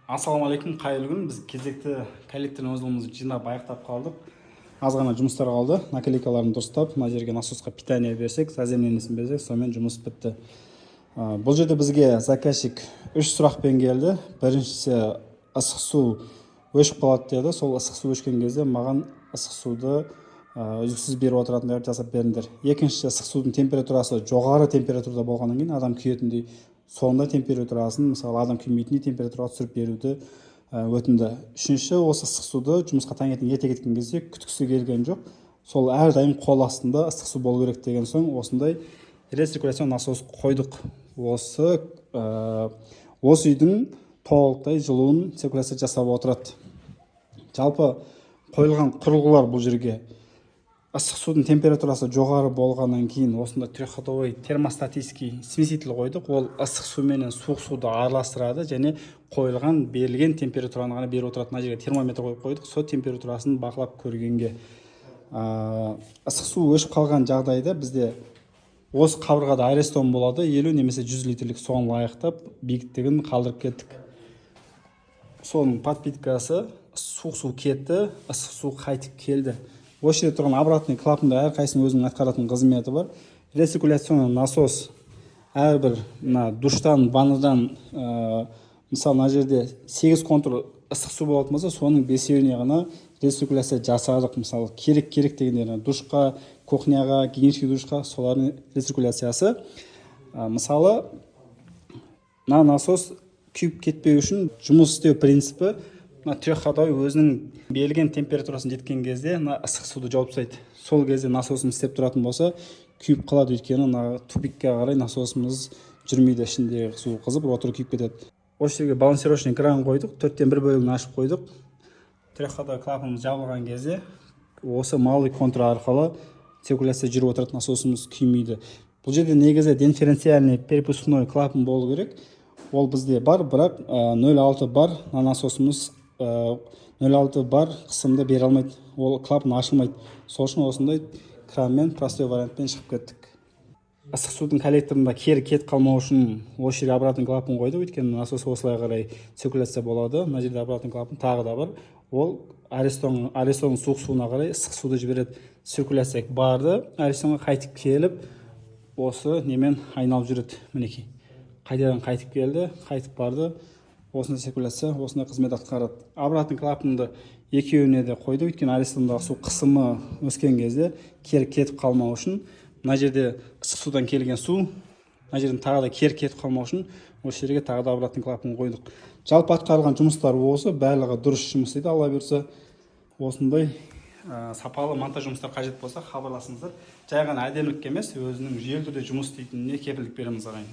Ассалаумағалейкум, қайырлы күн. Біз кезекті коллекторын өздігімізді жинап аяқтап қалдық. Аз ғана жұмыстар қалды. Наклейкаларын дұрыстап, мына жерге насосқа питание берсек, заземленесін берсек, сонымен жұмыс бітті. Бұл жерде бізге заказчик 3 сұрақпен келді. Біріншісі, ыстық су өшіп қалады деді. Сол ыстық су өшкен кезде маған ыстық суды үздіксіз беріп отыратындай жасап беріңдер. Екіншісі, ыстық судың температурасы жоғары температурада болғаннан кейін адам күйетіндей сондай температурасын, мысалы адам күймейтіндей температураға түсіріп беруді өтінді. Үшінші, осы ыстық суды жұмысқа таңертең ерте кеткен кезде күткісі келген жоқ. Сол әрдайым қол астында ыстық су болу керек деген соң осындай рециркуляцион насос қойдық. Осы үйдің толықтай жылуын циркуляция жасап отырады. Жалпы қойылған құрылғылар бұл жерге ыстық судың температурасы жоғары болғаннан кейін осында трехходовой термостатический смеситель қойдық. Ол ыстық су менен суық суды араластырады және қойылған берілген температураны ғана беріп отырады. Мына жерге термометр қойып қойдық, сол температурасын бақылап көргенге. Ыстық су өшіп қалған жағдайда бізде осы қабырғада аэростон болады, 50 немесе 100 литрлік, соны лайықтап биіктігін қалдырып кеттік. Соның подпиткасы суық су кетті, ыстық су қайтып келді. Осы жерде тұрған обратный клапанда әрқайсының өзінің атқаратын қызметі бар. Рециркуляционный насос әрбір душтан, ваннадан, мысалы мына жерде 8 контур ыстық су болатын болса, соның 5-еуіне ғана рециркуляция жасадық. Мысалы керек дегендер душқа, кухняға, гигиенический душқа, солардың рециркуляциясы. Мысалы насос күйіп кетпеу үшін жұмыс істеу принципі трехходовой өзінің берілген температурасын жеткен кезде ыстық суды жауып тастайды. Сол кезде насосымыз істеп тұратын болса, күйіп қалады, өйткені тупикке қарай насосымыз жүрмейді, ішіндегі су қызып, ротор күйіп кетеді. Осы жерге балансировочный кран қойдық, 4-тен 1 бөлігін ашып қойдық. Трехходовой клапанымыз жабылған кезде осы малый контур арқылы циркуляция жүріп отырады, насосымыз күймейді. Бұл жерде негізі дифференциальный перепускной клапан болу керек. Ол бізде бар, бірақ 0,6 бар насосымыз 0,6 бар қысымды бере алмайды, ол клапан ашылмайды. Сол үшін осындай кранмен простой вариантпен шығып кеттік. Ыстық судың коллекторында кері кетіп қалмау үшін осы жерге обратный клапан қойдық, өйткені насос осылай қарай циркуляция болады. Мына жерде обратный клапан тағы да бар. Ол аэростонның суық суына қарай ыстық суды жібереді. Циркуляция барды, аэростонға қайтып келіп, осы немен айналып жүреді. Мінекей. Қайтадан қайтып келді, қайтып барды. Осындай циркуляция, осындай қызмет атқарады. Обратный клапанды екеуіне де қойдық, өйткені аэростондағы су қысымы өскен кезде кері кетіп қалмау үшін, мына жерде ыстық судан келген су, мына жерден тағы да кері кетіп қалмау үшін осы жерге тағы да обратный клапан қойдық. Жалпы атқарылған жұмыстар осы, барлығы дұрыс жұмыс істейді, алла бұйырса. Осындай сапалы монтаж жұмыстар қажет болса, хабарласыңыздар. Жай ғана әдемілікке емес, өзінің жүйелі түрде жұмыс істейтініне кепілдік береміз ағайын.